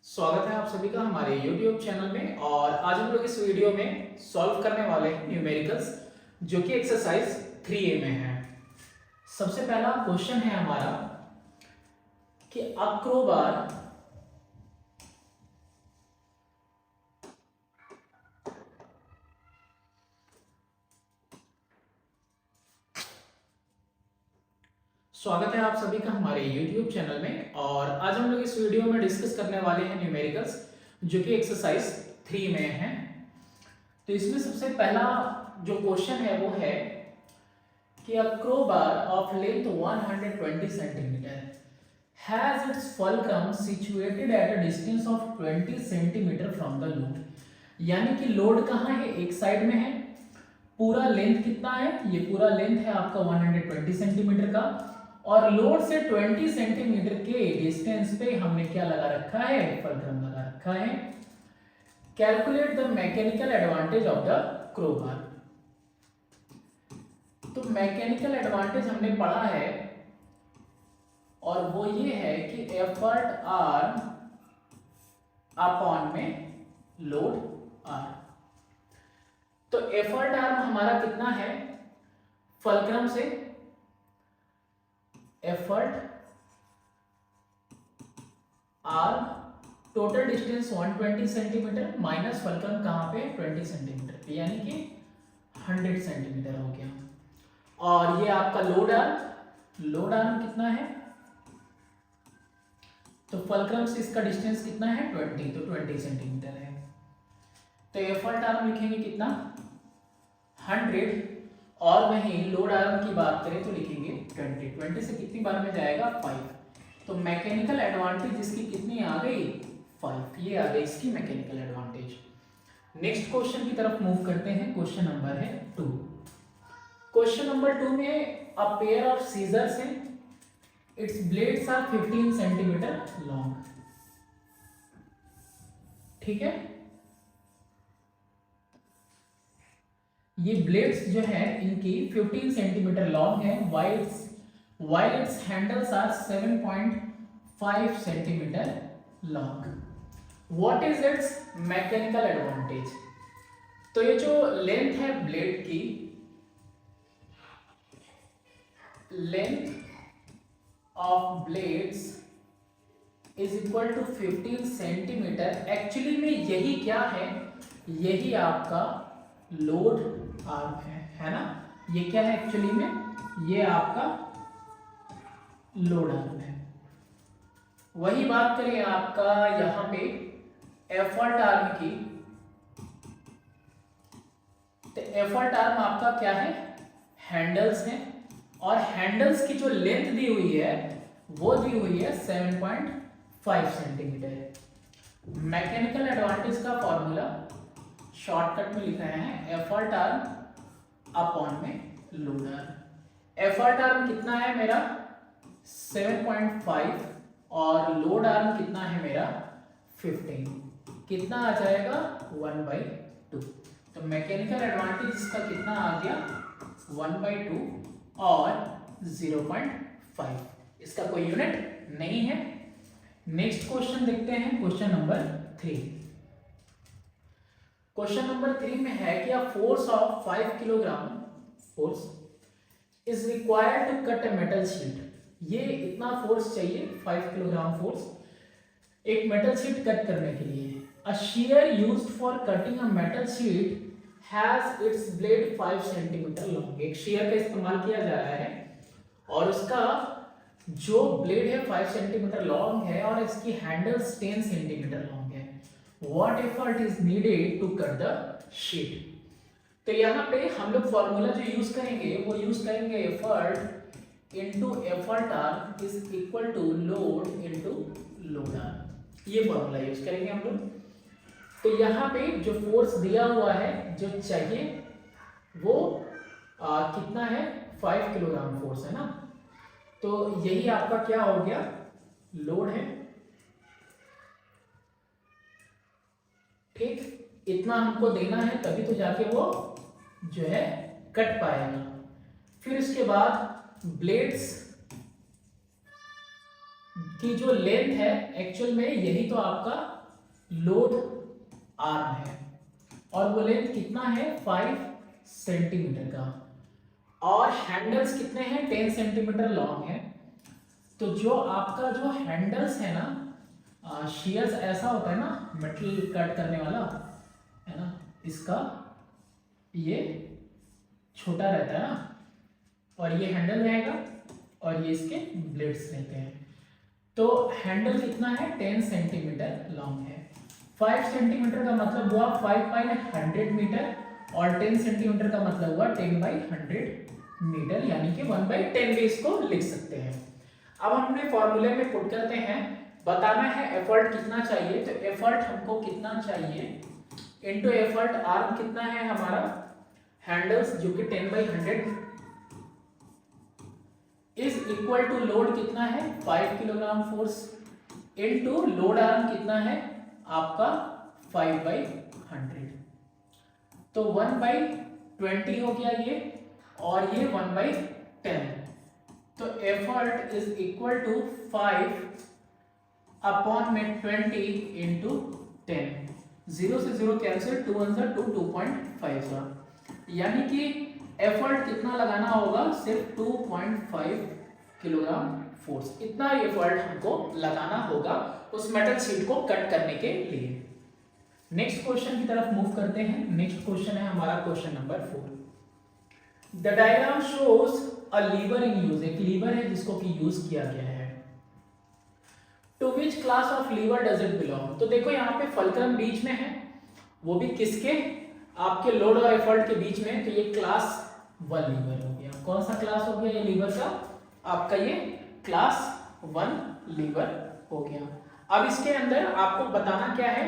स्वागत है आप सभी का हमारे YouTube चैनल में। और आज हम लोग इस वीडियो में सॉल्व करने वाले हैं न्यूमेरिकल्स जो कि एक्सरसाइज 3A में है। सबसे पहला क्वेश्चन है हमारा कि अक्रोबार स्वागत है आप सभी का हमारे YouTube चैनल में। और आज हम लोग इस वीडियो में डिस्कस करने वाले हैं न्यूमेरिकल्स जो कि एक्सरसाइज 3 में है। तो इसमें सबसे पहला जो क्वेश्चन है वो है कि a crowbar of length 120 centimetre has its fulcrum situated at a distance of 20 centimetre from the load. यानी कि लोड कहाँ है, एक साइड में है। पूरा लेंथ कितना है, ये पूरा लेंथ है आपका 120 सेंटीमीटर का, और लोड से 20 सेंटीमीटर के डिस्टेंस पे हमने क्या लगा रखा है, फुलक्रम लगा रखा है। Calculate the mechanical advantage of the crowbar. तो मैकेनिकल एडवांटेज हमने पढ़ा है और वो ये है कि एफर्ट आर अपॉन में लोड आर। तो एफर्ट आर्म हमारा कितना है, फुलक्रम से effort arm total distance 120 centimetre minus fulcrum कहां पे 20 सेंटीमीटर पे, यानी कि 100 सेंटीमीटर हो गया। और ये आपका लोड आर्म कितना है, तो फुलक्रम से इसका डिस्टेंस कितना है 20, तो 20 सेंटीमीटर है। तो एफर्ट आर्म लिखेंगे कितना 100, और वहीं लोड आर्म की बात करें तो लिखेंगे 20 से कितनी बार में जाएगा 5। तो मैकेनिकल एडवांटेज इसकी कितनी आ गई 5, ये आ गई इसकी मैकेनिकल एडवांटेज। नेक्स्ट क्वेश्चन की तरफ मूव करते हैं। क्वेश्चन नंबर है 2। क्वेश्चन नंबर 2 में अ पेयर ऑफ सीजर्स है, its blades are 15 centimetre long. ठीक है, ये ब्लेड्स जो है इनकी 15 सेंटीमीटर लॉन्ग है, while its handles are 7.5 centimetre long. What is its mechanical advantage. तो ये जो लेंथ है ब्लेड की, length of blades is equal to 15 centimetre. Actually में यही क्या है, यही आपका लोड आर्म है ना। ये क्या है एक्चुअली में, ये आपका लोड आर्म है। वही बात करें आपका यहां पे एफर्ट आर्म की, तो एफर्ट आर्म आपका क्या है, हैंडल्स है, और हैंडल्स की जो लेंथ दी हुई है वो दी हुई है 7.5 सेंटीमीटर। मैकेनिकल एडवांटेज का फॉर्मूला शॉर्टकट में लिखा है एफर्ट आर्म अपॉन में लोड आर्म। एफर्ट आर्म कितना है मेरा 7.5 और लोड आर्म कितना है मेरा 15, कितना आ जाएगा 1/2। तो मैकेनिकल एडवांटेज इसका कितना आ गया 1/2 और 0.5, इसका कोई यूनिट नहीं है। नेक्स्ट क्वेश्चन देखते हैं, क्वेश्चन नंबर 3। क्वेश्चन नंबर 3 में है कि a force of 5 kilogram force is required to cut a metal sheet. ये इतना फोर्स चाहिए 5 किलोग्राम फोर्स एक मेटल शीट कट करने के लिए। A shear used for cutting a metal sheet has its blade 5 centimetre long. एक shear का इस्तेमाल किया जा रहा है और उसका जो ब्लेड है 5 सेंटीमीटर लॉन्ग है और इसकी हैंडल्स 10 सेंटीमीटर लॉन्ग है। What effort is needed to cut the sheet। तो यहाँ पे हम लोग फॉर्मूला जो यूज करेंगे वो यूज करेंगे effort into effort arm is equal to load into load arm, ये फॉर्मूला यूज करेंगे हम लोग। तो यहाँ पे जो फोर्स दिया हुआ है जो चाहिए वो कितना है 5 किलोग्राम फोर्स है ना। तो यही आपका क्या हो गया लोड है। ठीक, इतना हमको देना है तभी तो जाके वो जो है कट पाएगा। फिर उसके बाद ब्लेड्स की जो लेंथ है एक्चुअल में यही तो आपका लोड आर्म है और वो लेंथ कितना है 5 सेंटीमीटर का और हैंडल्स कितने हैं 10 सेंटीमीटर लॉन्ग है। तो जो आपका जो हैंडल्स है ना शेयर्स ऐसा होता है ना मेटल कट करने वाला है ना, इसका ये छोटा रहता है ना और ये हैंडल रहेगा और ये इसके ब्लेड्स रहते हैं। तो हैंडल कितना है 10 सेंटीमीटर लॉन्ग है। 5 सेंटीमीटर का मतलब हुआ 5/100 मीटर और 10 सेंटीमीटर का मतलब हुआ 10/100 मीटर, यानी कि 1/10 भी इसको लिख सकते हैं। अब हम अपने फॉर्मूले में पुट करते हैं, बताना है एफर्ट कितना चाहिए। तो एफर्ट हमको कितना चाहिए इनटू एफर्ट आर्म कितना है हमारा हैंडल्स जो कि 10/100 इज इक्वल टू लोड कितना है 5 kilogram force into load arm कितना है आपका 5/100। तो 1/20 हो गया ये और ये 1/10। तो effort is equal to 5 upon में 20 इंटू 10। 0 से 0 कैंसिल, 2 1 2 2.5, यानी कि एफर्ट कितना लगाना होगा सिर्फ 2.5 किलोग्राम फोर्स। इतना एफर्ट हमको लगाना होगा उस मेटल शीट को कट करने के लिए। नेक्स्ट क्वेश्चन की तरफ मूव करते हैं। नेक्स्ट क्वेश्चन है हमारा question number 4। The diagram shows a lever in use. एक लीवर है जिसको कि यूज किया गया है। To which class of lever does it belong. तो देखो यहाँ पे फलक्रम बीच में है, वो भी किसके आपके लोड और एफर्ट के बीच में। तो ये क्लास 1 लीवर हो गया। कौन सा क्लास हो गया ये लीवर का आपका, ये क्लास 1 लीवर हो गया। अब इसके अंदर आपको बताना क्या है,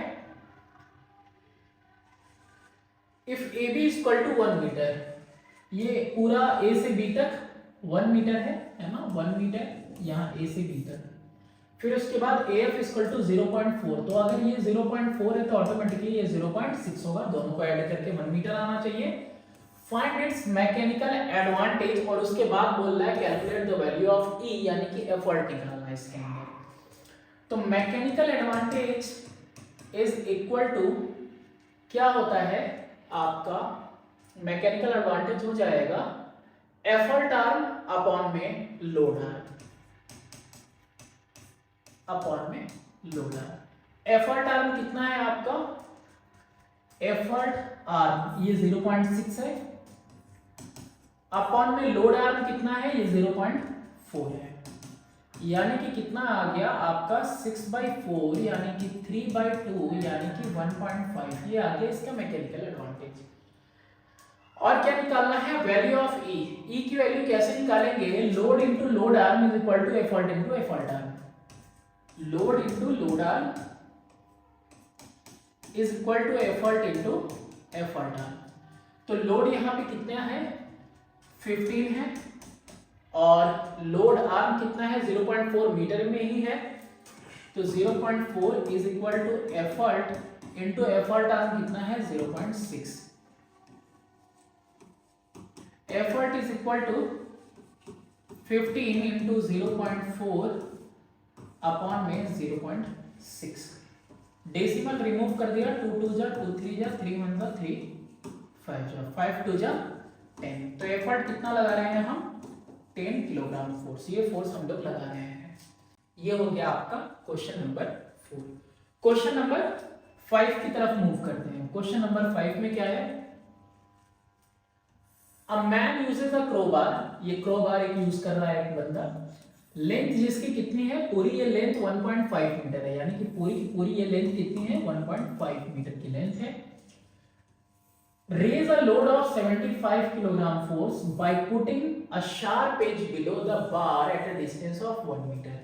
if A B equal to 1 metre, ये पूरा ए से बी तक 1 मीटर है ना, 1 मीटर यहाँ ए से बी तक। फिर उसके बाद ए एफ इक्वल टू 0.4। तो अगर ये 0.4 है तो ऑटोमेटिकली ये 0.6 होगा, दोनों को ऐड करके 1 मीटर आना चाहिए। फाइंड इट्स मैकेनिकल एडवांटेज और उसके बाद बोल रहा है calculate the value of E, यानी कि एफर्ट निकालना है इसके अंदर। तो mechanical advantage is equal to क्या होता है आपका, मैकेनिकल एडवांटेज हो जाएगा एफर्ट आर्म अपॉन में लोड आर्म, अपॉन में लोड आर्म। एफर्ट आर्म कितना है आपका, एफर्ट आर्म ये 0.6 है, अपॉन में लोड आर्म कितना है ये 0.4 है, यानी कि कितना आ गया आपका 6/4 यानी कि 3/2 यानी कि 1.5। ये आ गया इसका मैकेनिकल एडवांटेज। और क्या निकालना है वैल्यू ऑफ ई। ई की वैल्यू कैसे निकालेंगे, load into load arm is equal to effort into effort arm. Load into load arm is equal to effort into effort arm. तो लोड यहाँ पे कितना है 15 है और लोड आर्म कितना है 0.4 मीटर में ही है। तो 0.4 is equal to effort into effort arm कितना है 0.6। Effort is equal to 15 into 0.4 upon में 0.6। डेसिमल रिमूव कर दिया, 2 2 जा 2 3 जा 3 1 जा 3 5 जा 5 2 जा 10। तो एफर्ट कितना लगा रहे हैं हम 10 किलोग्राम फोर्स। ये फोर्स हम लोग लगा रहे हैं। ये हो गया आपका क्वेश्चन नंबर 4। क्वेश्चन नंबर 5 की तरफ मूव करते हैं। क्वेश्चन नंबर 5 में क्या है, a man uses a crowbar. ये क्रोबार एक यूज कर रहा है एक बंदा। लेंथ जिसकी कितनी है, पूरी ये लेंथ 1.5 मीटर है, यानी कि पूरी की पूरी ये लेंथ कितनी है 1.5 मीटर की लेंथ है। Raise a load of 75 kilogram force by putting a sharp edge below the bar at a distance of 1 मीटर।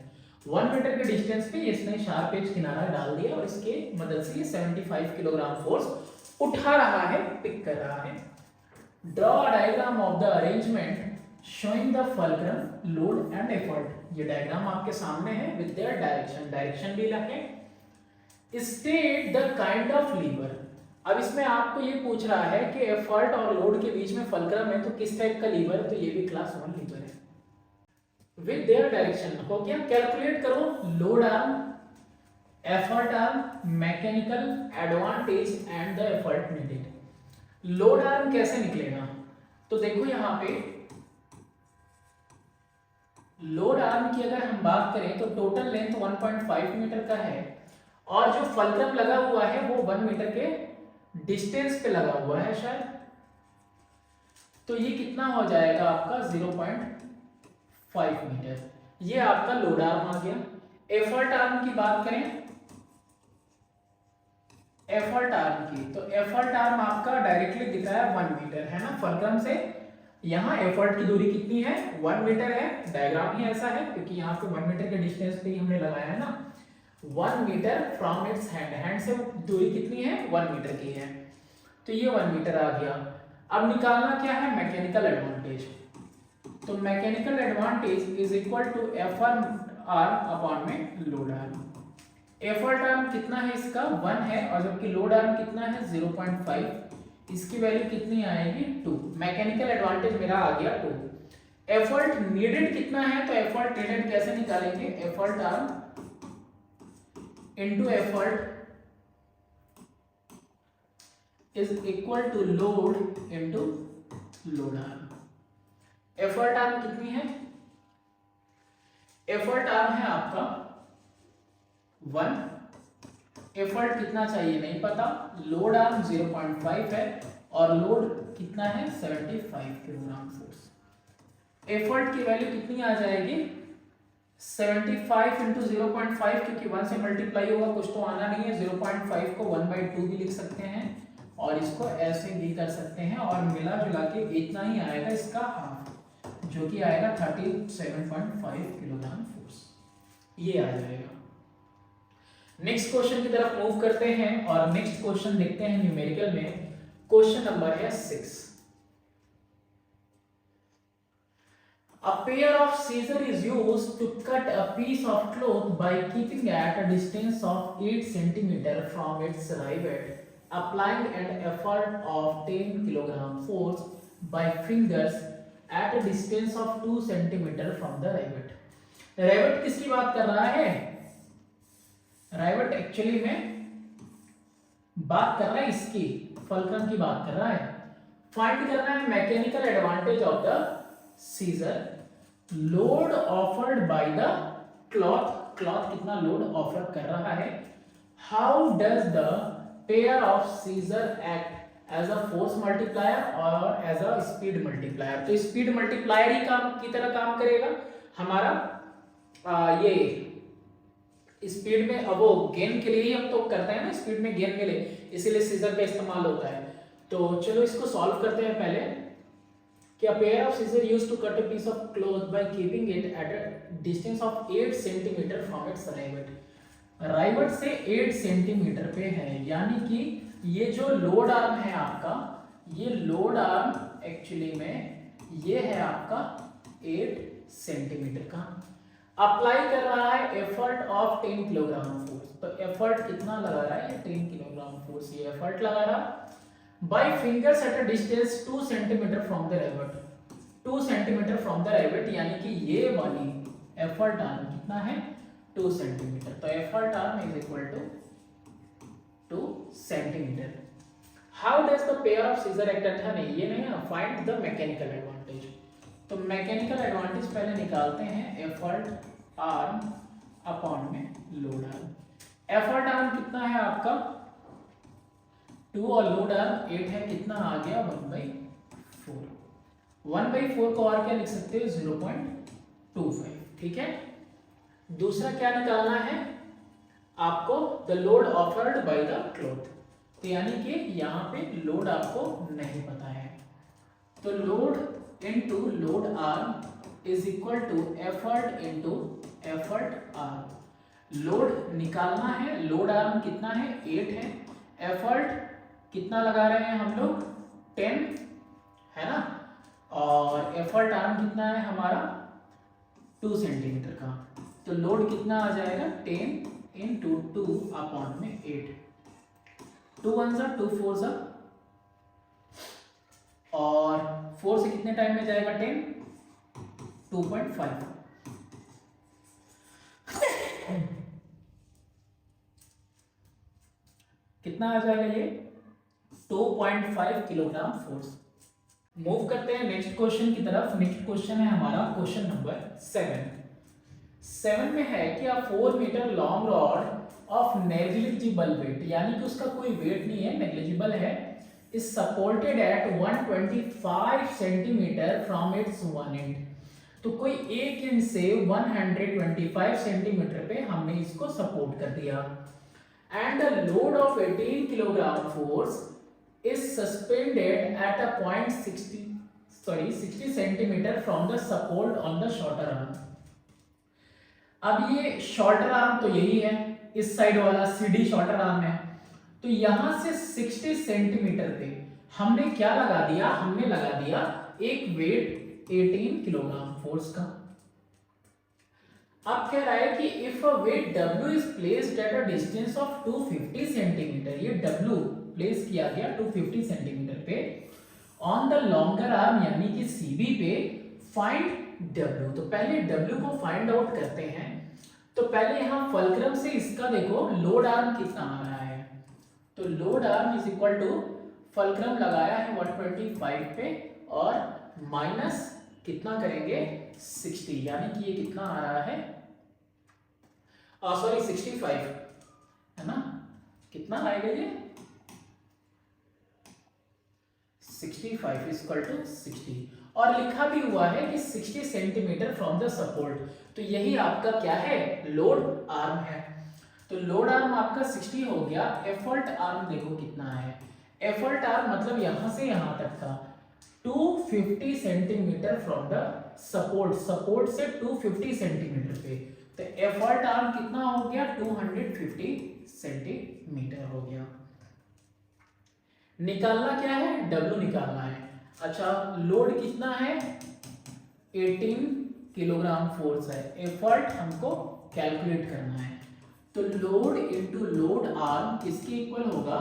1 मीटर के डिस्टेंस पे इसने शार्प एज किनारा डाल दिया और इसके मदद से ये 75 किलोग्राम फोर्स उठा रहा है, पिक कर रहा है। Draw a diagram of the arrangement showing the fulcrum load and effort. ये डायग्राम आपके सामने है विद देयर डायरेक्शन, डायरेक्शन भी लिखे। State the kind of lever. अब इसमें आपको ये पूछ रहा है कि एफर्ट और लोड के बीच में फल्क्रम है तो किस टाइप का लीवर है, तो ये भी क्लास 1 लीवर है विद देयर डायरेक्शन। हो गया, कैलकुलेट करो load arm effort arm, mechanical advantage and the effort needed. Load arm कैसे निकलेगा? तो देखो यहाँ पे लोड आर्म की अगर हम बात करें तो टोटल लेंथ 1.5 मीटर का है और जो फलक्रम लगा हुआ है वो 1 मीटर के डिस्टेंस पे लगा हुआ है शायद। तो ये कितना हो जाएगा आपका 0.5 मीटर। ये आपका लोड आर्म आ गया। एफर्ट आर्म की बात करें, एफर्ट आर्म की, तो एफर्ट आर्म आपका डायरेक्टली दिख रहा है 1 मीटर है ना फलक्रम से। यहाँ एफर्ट की दूरी कितनी है? 1 मीटर है। डायग्राम ही ऐसा है क्योंकि यहाँ पे 1 मीटर के डिस्टेंस पे ही हमने लगाया है ना। 1 metre from its hand, hand से दूरी कितनी है? 1 मीटर की है। तो ये 1 मीटर आ गया। अब निकालना क्या है? Mechanical advantage. तो mechanical advantage is equal to effort arm upon में लोड आर्म। एफर्ट आर्म कितना है इसका? 1 है और जबकि लोड आर्म कितना है? 0.5। इसकी वैल्यू कितनी आएगी? 2। मैकेनिकल एडवांटेज मेरा आ गया 2। एफर्ट नीडेड कितना है? तो एफर्ट नीडेड कैसे निकालेंगे? Effort arm into effort is equal to load into load arm. Effort arm कितनी है? एफर्ट आर्म है आपका 1। एफर्ट कितना चाहिए नहीं पता। लोड आर्म 0.5 है और लोड कितना है? 75 किलोग्राम फोर्स। एफर्ट की वैल्यू कितनी आ जाएगी? 75 इंटू 0.5, क्योंकि 1 से मल्टीप्लाई होगा, कुछ तो आना नहीं है। 0.5 को 1/2 भी लिख सकते हैं और इसको ऐसे भी कर सकते हैं और मिला जुला के इतना ही आएगा इसका हाफ, जो कि आएगा 37.5 किलोग्राम फोर्स। ये आ जाएगा। नेक्स्ट क्वेश्चन की तरफ मूव करते हैं और नेक्स्ट क्वेश्चन देखते हैं न्यूमेरिकल में। क्वेश्चन नंबर है 6। A pair of scissors is used to cut a piece of cloth by keeping at a distance of 8 cm from its rivet, applying an effort of 10 kg force by fingers at a distance of 2 cm from the rivet। rivet किसकी बात कर रहा है? राइवेट actually में बात कर रहा है इसकी, फलक्रम की बात कर रहा है। फाइंड करना है mechanical advantage of the scissor, load offered by the cloth, cloth कितना लोड ऑफर कर रहा है। How does the pair of scissor act as a force multiplier और एज अ स्पीड मल्टीप्लायर। तो स्पीड मल्टीप्लायर ही काम की तरह काम करेगा हमारा। ये स्पीड में, अब वो गेन के लिए ही हम तो करते हैं ना, स्पीड में गेन मिले, इसीलिए सीजर का इस्तेमाल होता है। तो चलो इसको सॉल्व करते हैं पहले। कि a pair of scissors used to cut a piece of cloth by keeping it at a distance of 8 cm from its rivet। राइवेट से 8 सेंटीमीटर पे है, यानी कि ये जो लोड आर्म है आपका, ये लोड आर्म एक्चुअली में ये है आपका 8 सेंटीमीटर का। अप्लाई कर रहा है एफर्ट ऑफ 10 किलोग्राम फोर्स। तो एफर्ट कितना लगा रहा है? 10 किलोग्राम फोर्स ये एफर्ट लगा रहा। by fingers at a distance 2 cm from the rivet, 2 cm from the rivet, यानी कि ये वाली एफर्ट आर्म कितना है? 2 सेंटीमीटर। तो effort arm is equal to 2 centimetre. How does the pair of scissor act? अच्छा नहीं, ये नहीं है। Find the mechanical advantage. तो मैकेनिकल एडवांटेज पहले निकालते हैं। एफर्ट आर्म अपॉन में लोड आर्म। एफर्ट आर्म कितना है आपका? 2 और लोड आर्म 8 है, कितना आ गया? 1/4। 1/4 को और क्या लिख सकते हो? 0.25। ठीक है। दूसरा क्या निकालना है आपको? The load offered by the cloth. तो यानी कि यहाँ पे लोड आपको नहीं पता है, तो load into load arm is equal to effort into effort arm. Load निकालना है, लोड आर्म कितना है? 8 है। एफर्ट कितना लगा रहे हैं हम लोग? 10 है ना। और एफर्ट आर्म कितना है हमारा? 2 सेंटीमीटर का। तो लोड कितना आ जाएगा? 10 इंटू 2 अपॉन में 8। 2 1 जा 2 4 जा, और 4 से कितने टाइम में जाएगा? 10 2.5। कितना आ जाएगा ये 2.5 किलोग्राम फोर्स। मूव करते हैं नेक्स्ट क्वेश्चन की तरफ। नेक्स्ट क्वेश्चन है हमारा क्वेश्चन नंबर 7 में है कि a 4 metre long rod of negligible weight, यानी कि उसका कोई वेट नहीं है, नेग्लिजिबल है, is supported at 125 centimetre from its one end. तो कोई एक एंड से 125 सेंटीमीटर पे हमने इसको सपोर्ट कर दिया। And the load of 18 kilogram force is suspended at a point 60 centimetre from the support on the shorter arm। अब ये शॉर्टर आर्म तो यही है, इस साइड वाला सीडी शॉर्टर आर्म है, तो यहां से 60 सेंटीमीटर पे हमने क्या लगा दिया, हमने लगा दिया एक वेट 18 किलोग्राम फोर्स का। अब कह रहा है कि if a weight W is placed at a distance of 250 centimetre, ये W प्लेस किया गया 250 सेंटीमीटर पे ऑन द लॉन्गर आर्म यानी कि CB पे, फाइंड W। तो पहले W को फाइंड आउट करते हैं। तो पहले यहां फलक्रम से इसका देखो लोड आर्म कितना आ रहा है, तो load arm is equal to fulcrum लगाया है 125 पे और माइनस कितना करेंगे 60, यानी कि ये कितना आ रहा है, सॉरी 65 है ना, कितना आएगा ये 65 इज इक्वल टू 60, और लिखा भी हुआ है कि 60 सेंटीमीटर फ्रॉम द सपोर्ट। तो यही आपका क्या है, लोड आर्म है। तो लोड आर्म आपका 60 हो गया। एफर्ट आर्म देखो कितना है, एफर्ट आर्म मतलब यहां से यहां तक का 250 centimetre from the support, support से 250 सेंटीमीटर पे, तो एफर्ट आर्म कितना हो गया 250 सेंटीमीटर हो गया। निकालना क्या है, W निकालना है। अच्छा, लोड कितना है 18 किलोग्राम फोर्स है, एफर्ट हमको कैलकुलेट करना है। तो लोड इनटू लोड आर्म किसके इक्वल होगा,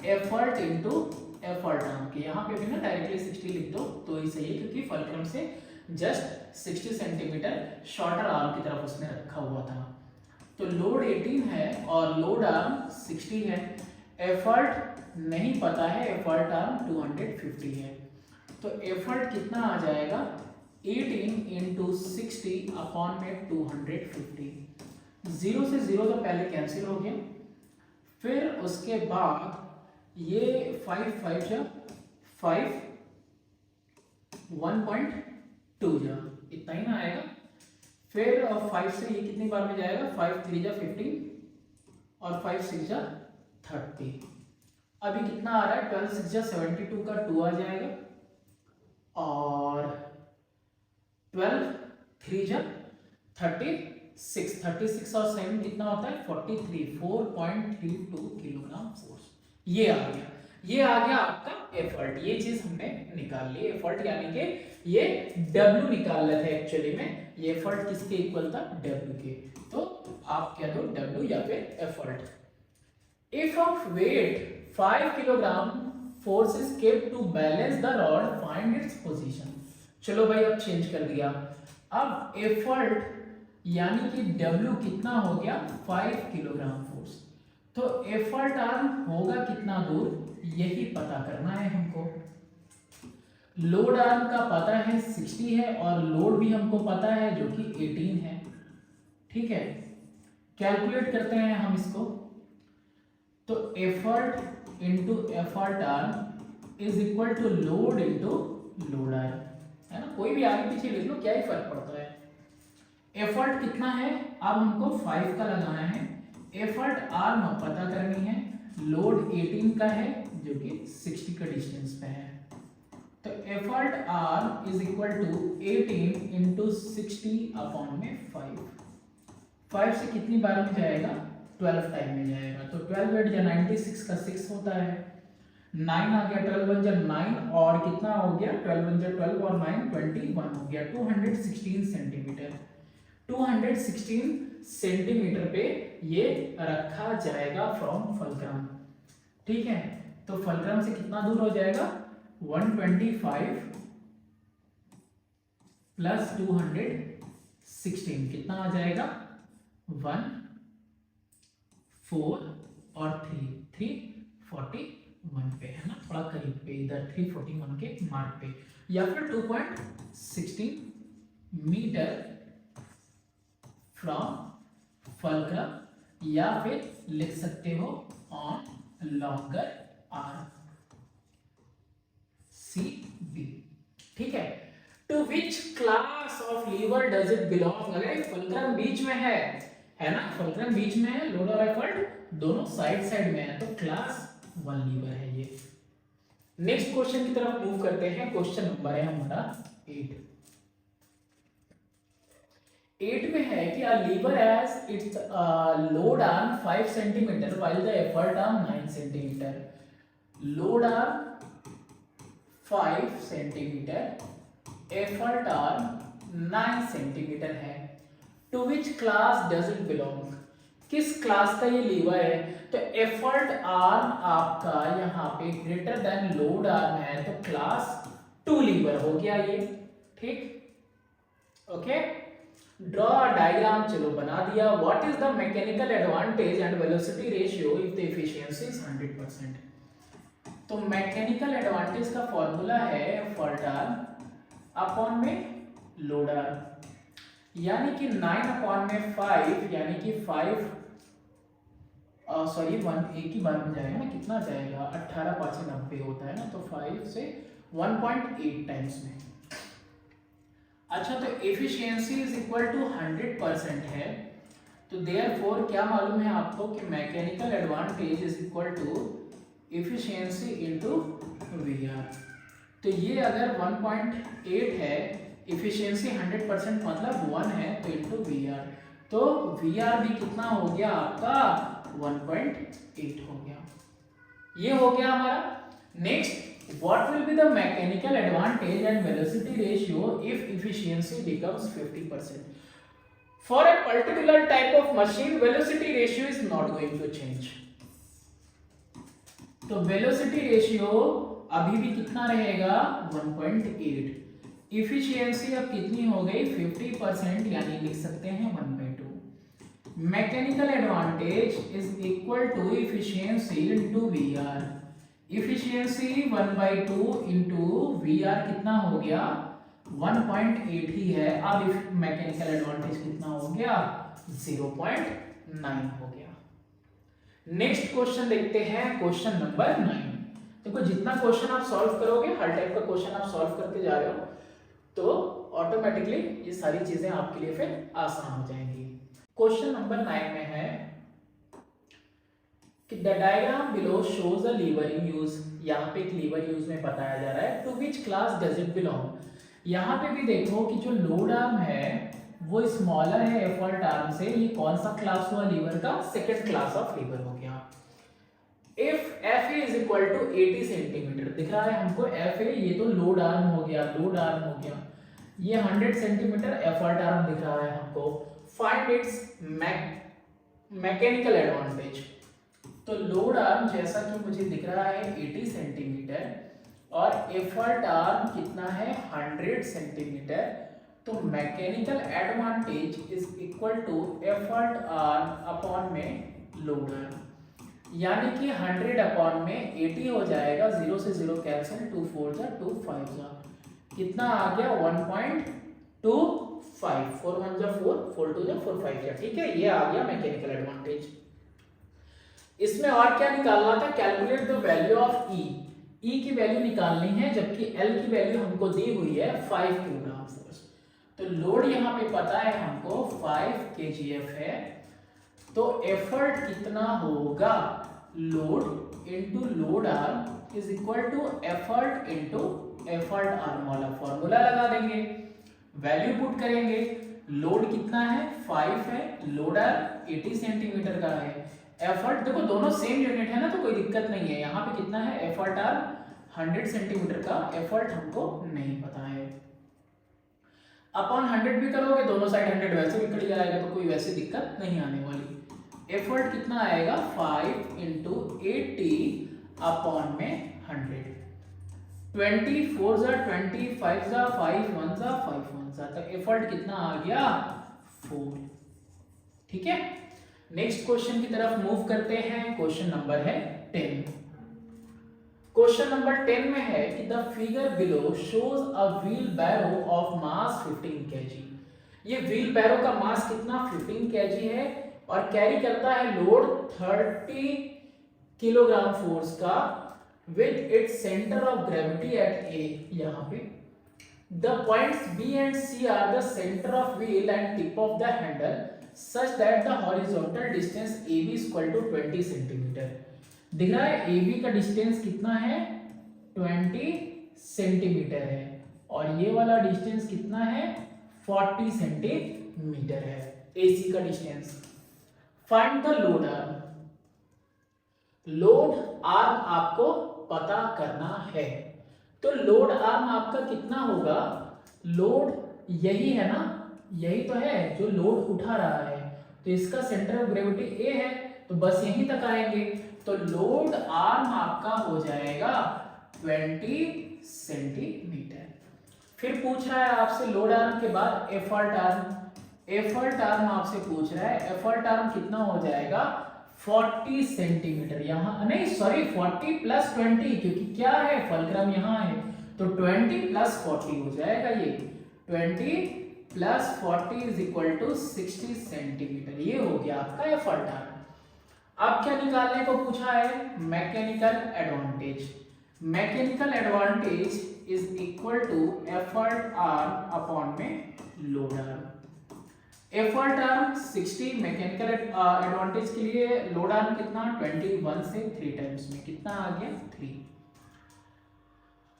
एफर्ट इनटू एफर्ट आर्म के। यहाँ पे भी ना डायरेक्टली 60 लिख दो तो ही सही है, क्योंकि फलक्रम से जस्ट 60 सेंटीमीटर शॉर्टर आर्म की तरफ उसने रखा हुआ था। तो लोड 18 है और लोड आर्म 60 है, एफर्ट नहीं पता है, एफर्ट आर्म 250 है। तो एफर्ट कितना आ जाएगा 18 इंटू 60 अपॉन में 250। 0 से 0 तो पहले कैंसिल हो गया, फिर उसके बाद ये 5 5 जा 5 1.2 जा, इतना ही ना आएगा। फिर 5 से ये कितनी बार में जाएगा, 5 3 जा 15 और 5 6 जा 30। अभी कितना आ रहा है 12 6 जा 72 का 2 आ जाएगा, और 12 3 जा 36, 36 और 7 कितना होता है 43, 4.32 किलोग्राम फोर्स। ये आ गया, ये आ गया आपका एफर्ट। ये चीज हमने निकाल ली, एफर्ट यानी कि ये W निकाल रहे थे एक्चुअली में, ये एफर्ट किसके इक्वल था W के। तो आप क्या दो W या फिर effort. If of weight 5 kilogram force is kept to balance the rod, find its position. चलो भाई अब चेंज कर दिया, अब एफर्ट यानी कि W कितना हो गया 5 किलोग्राम फोर्स, तो एफर्ट आर्म होगा कितना दूर, यही पता करना है हमको। लोड आर्म का पता है 60 है और लोड भी हमको पता है जो कि 18 है, ठीक है। कैलकुलेट करते हैं हम इसको, तो effort into effort arm is equal to load into load arm, है ना, कोई भी आगे पीछे लिख लो, क्या ही फर्क पड़ता है। एफर्ट कितना है, अब हमको 5 का लगाना है, एफर्ट आर्म पता करनी है, लोड 18 का है जो कि 60 का डिस्टेंस पे है। तो effort arm is equal to 18 into 60 upon में 5 से कितनी बार में जाएगा 12 टाइम में जाएगा, तो 12 8 या 96 का 6 होता है, 9 आ गया, 12 1 जा 9 और कितना हो गया 12 1 जा 12 और 9 21 हो गया, 216 सेंटीमीटर। 216 सेंटीमीटर पे ये रखा जाएगा फ्रॉम फलक्रम, ठीक है। तो फलक्रम से कितना दूर हो जाएगा 125 प्लस 216 कितना आ जाएगा 1 4 और 3 इधर 341 के मार्क पे, या फिर 2.16 मीटर फ्रॉम फलक्रम, या फिर लिख सकते हो ऑन लॉन्गर आर्म CB। ठीक है, to which class of lever does it belong? अगर फलक्रम बीच में है ना, फलक्रम बीच में है, लोड और एफर्ट दोनों साइड में है, तो क्लास 1 लीवर है ये। नेक्स्ट क्वेश्चन की तरफ मूव करते हैं। क्वेश्चन नंबर है हमारा 8। 8 में है कि a lever has its load arm 5 cm while the effort arm 9 cm. Load arm 5 cm, effort arm 9 cm है। To which class does it belong? किस क्लास का ये लीवर है? तो एफर्ट आर्म आपका यहाँ पे ग्रेटर देन लोड आर्म है, तो क्लास 2 लीवर हो गया ये। ठीक, ओके। ड्रॉ डायग्राम, चलो बना दिया। What is the mechanical advantage and velocity ratio if the efficiency is 100%? तो मैकेनिकल एडवांटेज का फॉर्मूला है एफर्ट आर्म अपॉन में लोड आर्म, यानी कि 9 अपॉन में 5, यानी कि 5 सॉरी 1 एक ही बार में जाएगा ना, कितना जाएगा, 18 5 90 होता है ना, तो 5 से 1.8 टाइम्स में। अच्छा, तो एफिशिएंसी इज इक्वल टू 100% है, तो देयरफॉर क्या मालूम है आपको कि mechanical advantage is equal to efficiency into VR. तो ये अगर 1.8 है, एफिशिएंसी 100% मतलब 1 है, तो इनटू वीआर, तो वीआर भी कितना हो गया आपका 1.8 हो गया। ये हो गया हमारा। Next, what will be the mechanical advantage and velocity ratio if efficiency becomes 50%? For a particular type of machine, velocity ratio is not going to change. तो velocity ratio अभी भी कितना रहेगा 1.8। efficiency अब कितनी हो गई 50%, यानी लिख सकते हैं 1/2। Mechanical advantage is equal to efficiency into VR। Efficiency 1/2 into VR कितना हो गया 1.8 ही है। अब मैकेनिकल एडवांटेज कितना हो गया 0.9 हो गया। नेक्स्ट क्वेश्चन देखते हैं, क्वेश्चन नंबर 9। देखो, जितना क्वेश्चन आप सॉल्व करोगे, हर टाइप का क्वेश्चन आप सॉल्व करते जा रहे हो, तो ऑटोमेटिकली ये सारी चीजें आपके लिए फिर आसान हो जाएंगी। क्वेश्चन नंबर 9 में है कि the diagram below shows a lever in use. यहाँ पे एक लीवर यूज में बताया जा रहा है। To which class does it belong? यहाँ पे भी देखो कि जो लोड आर्म है वो स्मॉलर है एफर्ट आर्म से। ये कौन सा क्लास हुआ लीवर का? सेकंड क्लास ऑफ लीवर हो गया। If F A is equal to 80 centimetre दिख रहा है हमको। एफ ए ये तो लोड आर्म हो गया, लोड आर्म हो गया। ये 100 सेंटीमीटर एफर्ट आर्म दिख रहा है हमको। Find its mechanical advantage. तो लोड आर्म जैसा कि मुझे दिख रहा है 80 सेंटीमीटर और एफर्ट आर्म कितना है 100 सेंटीमीटर, तो mechanical advantage is equal to effort arm upon में लोड आर्म, यानी कि 100 अपॉन में 80 हो जाएगा। 0 से 0 कैंसिल, 2 4 जा 2 5 जा, कितना आ गया 1.25। 4 1 जा 4, 4 2 जा 4 5 जा। ठीक है, ये आ गया मैकेनिकल एडवांटेज। इसमें और क्या निकालना था? कैलकुलेट द वैल्यू ऑफ ई। ई की वैल्यू निकालनी है, जबकि एल की वैल्यू हमको दी हुई है 5 किलोग्राम फोर्स। तो लोड यहाँ पे पता है हमको 5 kgf है, तो एफर्ट कितना होगा? Load into load arm is equal to effort into effort arm वाला फॉर्मूला लगा देंगे, वैल्यू पुट करेंगे। लोड कितना है 5 है, लोड आर्म 80 सेंटीमीटर का है। एफर्ट देखो दोनों सेम यूनिट है ना, तो कोई दिक्कत नहीं है। यहाँ पे कितना है एफर्ट आर्म 100 सेंटीमीटर का, एफर्ट हमको नहीं पता है। अपॉन 100 भी करोगे, दोनों साइड 100 वैसे भी कट जाएगा, तो कोई वैसे दिक्कत नहीं आने वाली। एफर्ट कितना आएगा 5 इंटू 80 अपॉन में 100। 20 4 जा 20, 5 जा 5, 1 जा 5 1 जा, तो एफर्ट कितना आ गया 4। ठीक है, नेक्स्ट क्वेश्चन की तरफ मूव करते हैं। क्वेश्चन नंबर है 10। क्वेश्चन नंबर 10 में है कि the figure below shows a wheelbarrow of mass 15 kg। ये व्हील बैरो का मास कितना 15 kg है और कैरी करता है लोड 30 किलोग्राम फोर्स का with its centre of gravity at A. यहाँ पे the points B and C are the center of wheel and tip of the handle such that the horizontal distance AB is equal to 20 centimetre. दिख रहा है AB का distance कितना है 20 centimetre है और ये वाला डिस्टेंस कितना है 40 सेंटीमीटर है AC का distance. Find the load arm. Load arm आपको पता करना है तो लोड आर्म आपका कितना होगा, लोड यही है ना, यही तो है जो लोड उठा रहा है तो इसका सेंटर ऑफ ग्रेविटी ए है तो बस यहीं तक आएंगे तो लोड आर्म आपका हो जाएगा 20 सेंटीमीटर। फिर पूछ रहा है आपसे लोड आर्म के बाद एफर्ट आर्म। एफर्ट आर्म आपसे पूछ रहा है, एफर्ट आर्म कितना हो जाएगा 40 सेंटीमीटर। यहाँ नहीं सॉरी 40 प्लस 20 क्योंकि क्या है फलक्रम यहाँ है तो 20 प्लस 40 हो जाएगा। ये 20 plus 40 is equal to 60 centimetre. ये हो गया आपका एफर्ट आर्म। अब क्या निकालने को पूछा है mechanical advantage. Mechanical advantage is equal to effort arm upon में load arm. Effort arm 60, mechanical advantage के लिए लोड आर्म कितना 21 से 3 टाइम्स में कितना आ गया 3।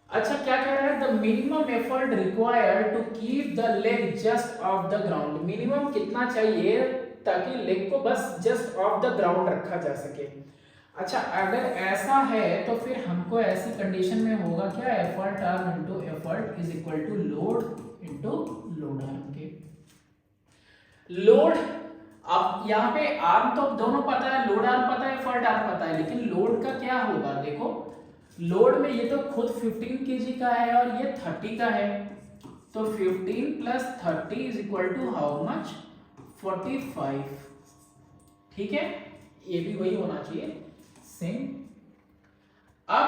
अच्छा क्या कह रहा है the minimum effort required to keep the leg just off the ground. Minimum कितना चाहिए ताकि लेग को बस जस्ट ऑफ द ग्राउंड रखा जा सके। अच्छा अगर ऐसा है तो फिर हमको ऐसी कंडीशन में होगा क्या effort arm into effort is equal to load into load arm के। लोड अब यहाँ पे आर्म तो दोनों पता है, लोड आर्म पता है एफर्ट आर्म पता है, लेकिन लोड का क्या होगा देखो लोड में ये तो खुद 15 kg का है और ये 30 का है तो 15 plus 30 is equal to how much 45। ठीक है ये भी वही होना चाहिए सेम। अब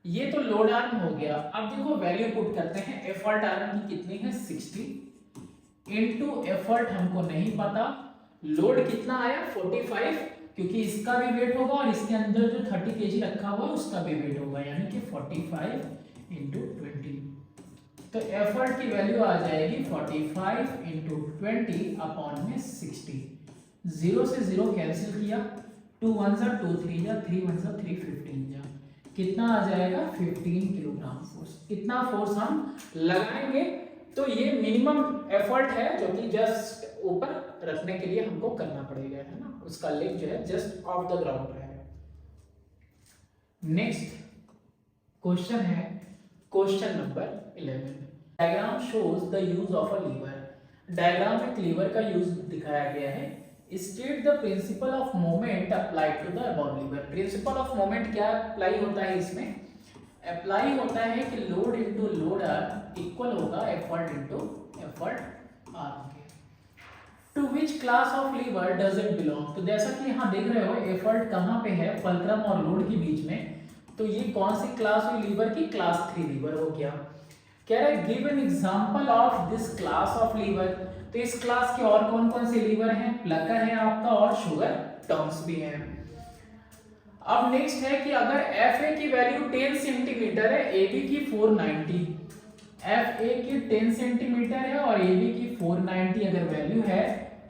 ये तो लोड आर्म हो गया। अब देखो वैल्यू पुट करते हैं एफर्ट आर्म की कितनी है 60 इनटू एफर्ट हमको नहीं पता, लोड कितना आया 45 क्योंकि इसका भी वेट होगा और इसके अंदर जो 30 kg रखा हुआ है उसका भी वेट होगा यानी कि 45 इंटू 20 तो एफर्ट की वैल्यू आ जाएगी 45 इंटू 20 अपॉन में 60। 0 से 0 कैंसिल किया 2 1 जा 2 3 जा 3 1 जा 3 15 जा कितना आ जाएगा 15 किलोग्राम फोर्स। इतना फोर्स हम लगाएंगे तो ये मिनिमम एफर्ट है जो कि जस्ट ऊपर रखने के लिए हमको करना पड़ेगा है ना, उसका लेग जो है जस्ट ऑफ द ग्राउंड रहेगा। नेक्स्ट क्वेश्चन है question number 11। Diagram shows the use of a lever. Diagram में लीवर का यूज दिखाया गया है। State the principle of moment applied to the above lever. Principle of moment क्या apply होता है इसमें, अप्लाई होता है कि load into load arm equal होगा एफर्ट इनटू एफर्ट आर्म के। To which class of lever does it belong. तो जैसा कि यहाँ देख रहे हो एफर्ट कहाँ पे है फलक्रम और लोड के बीच में, तो ये कौन सी क्लास हुई लीवर की, क्लास 3 लीवर हो गया। कह रहे give an example of this class of lever. तो इस क्लास के और कौन कौन से लीवर हैं, प्लकर है आपका और शुगर टर्म्स भी हैं। अब नेक्स्ट है कि अगर FA की वैल्यू 10 सेंटीमीटर है, AB की 490, FA की 10 सेंटीमीटर है और AB की 490 अगर वैल्यू है,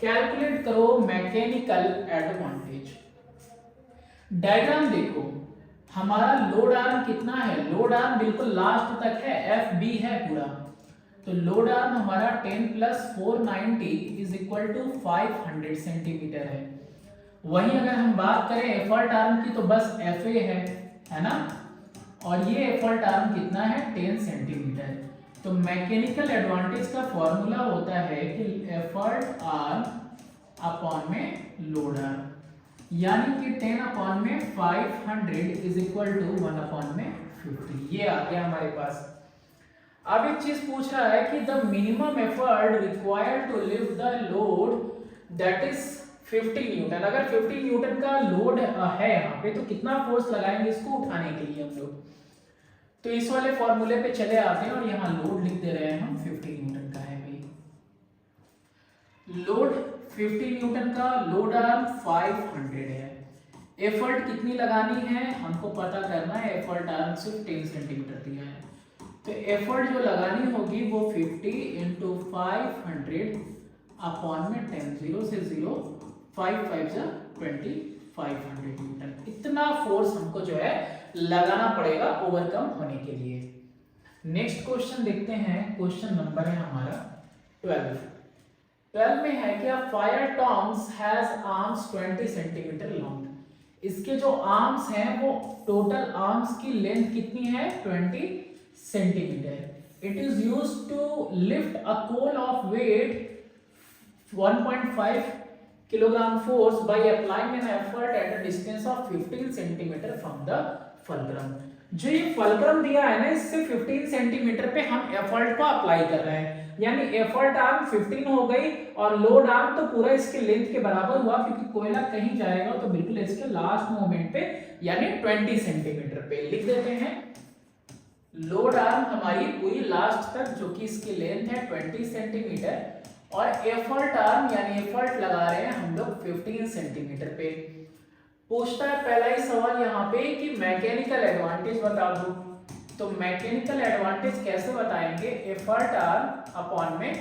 कैलकुलेट करो मैकेनिकल एडवांटेज। डायग्राम देखो हमारा लोड आर्म कितना है, लोड आर्म बिल्कुल लास्ट तक है, FB है पूरा, तो लोड आर्म हमारा 10 plus 490 is equal to 500 centimetre है। वहीं अगर हम बात करें एफर्ट आर्म की तो बस FA है ना, और ये एफर्ट आर्म कितना है 10 सेंटीमीटर। तो मैकेनिकल एडवांटेज का फॉर्मूला होता है कि एफर्ट आर्म अपॉन में लोड आर्म, यानी कि 10 अपॉन में 500 इज इक्वल टू 1 अपॉन में 50। ये आ गया हमारे पास। अब एक चीज पूछ रहा है कि the minimum effort required to lift the load that is 15 newton. अगर 15 न्यूटन का लोड है यहाँ पे तो कितना फोर्स लगाएंगे इसको उठाने के लिए हम लोग। तो इस वाले फॉर्मूले पे चले आते हैं और यहाँ लोड लिख दे रहे हैं हम 15 न्यूटन का है भाई। लोड 15 न्यूटन का, लोड आर्म 500 है। एफर्ट कितनी लगानी है हमको पता करना है। एफर्ट आर्म सिर्फ 10 सेंटीमीटर दिया है, तो एफर्ट जो लगानी होगी वो 50 इंटू 500 अपॉन में 10, 0 से 0, 5 5 जा 20, 500 न्यूटन। इतना फोर्स हमको जो है लगाना पड़ेगा ओवरकम होने के लिए। नेक्स्ट क्वेश्चन देखते हैं। क्वेश्चन नंबर है हमारा 12। 12 में है कि fire tongs has arms 20 centimetre long. इसके जो आर्म्स हैं वो टोटल आर्म्स की लेंथ कितनी है 20 centimetre. It is used to lift a coal of weight 1.5 kilogram force by applying an effort at a distance of 15 centimetre from the fulcrum. जो ये fulcrum दिया है ना, इससे 15 सेंटीमीटर पे हम एफर्ट को अप्लाई कर रहे हैं, यानी एफर्ट आर्म 15 हो गई और लोड आर्म तो पूरा इसके लेंथ के बराबर हुआ, क्योंकि कोयला कहीं जाएगा तो बिल्कुल इसके लास्ट मोमेंट पे यानी 20 सेंटीमीटर पे लिख देते हैं। लोड आर्म हमारी पूरी लास्ट तक जो कि इसकी लेंथ है 20 सेंटीमीटर, और एफर्ट आर्म यानी एफर्ट लगा रहे हैं हम लोग 15 सेंटीमीटर पे। पूछता है पहला ही सवाल यहाँ पे कि मैकेनिकल एडवांटेज बता दो। तो मैकेनिकल एडवांटेज कैसे बताएंगे? एफर्ट आर्म अपॉन में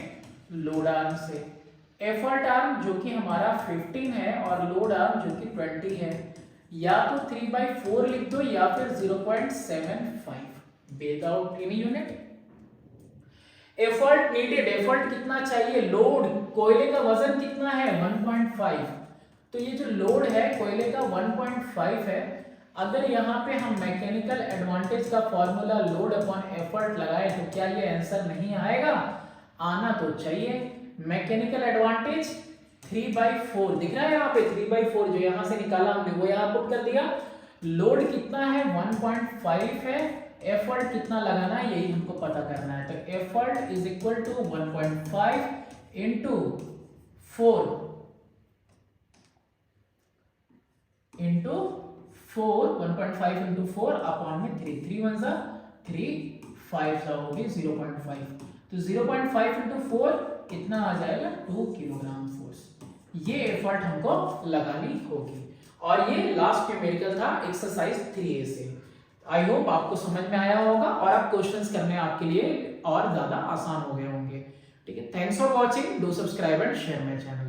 लोड आर्म से। एफर्ट आर्म जो कि हमारा 15 है और लोड आर्म जो कि 20 है, या तो 3/4 लिख दो या फिर 0.75 without any unit. Effort needed, effort कितना चाहिए? लोड, कोयले का वजन कितना है 1.5, तो ये जो लोड है कोयले का 1.5 है। अगर यहाँ पे हम मैकेनिकल एडवांटेज का फॉर्मूला लोड अपॉन एफर्ट लगाए तो क्या ये आंसर नहीं आएगा? आना तो चाहिए। मैकेनिकल एडवांटेज 3/4 दिख रहा है यहाँ पे, 3/4 जो यहाँ से निकाला हमने वो यहाँ पुट कर दिया। लोड कितना है 1.5 है, एफर्ट कितना लगाना है यही हमको पता करना है। तो effort is equal to 1.5 into 4 1.5 into 4 upon में 3, 3 1 जा 3, 5 जा होगी 0.5, तो 0.5 इंटू 4 कितना आ जाएगा 2 किलोग्राम फोर्स। ये एफर्ट हमको लगानी होगी। और ये लास्ट न्यूमेरिकल था एक्सरसाइज 3A से। आई होप आपको समझ में आया होगा और आप क्वेश्चंस करने आपके लिए और ज्यादा आसान हो गए होंगे। ठीक है, thanks for watching, do subscribe and share my channel.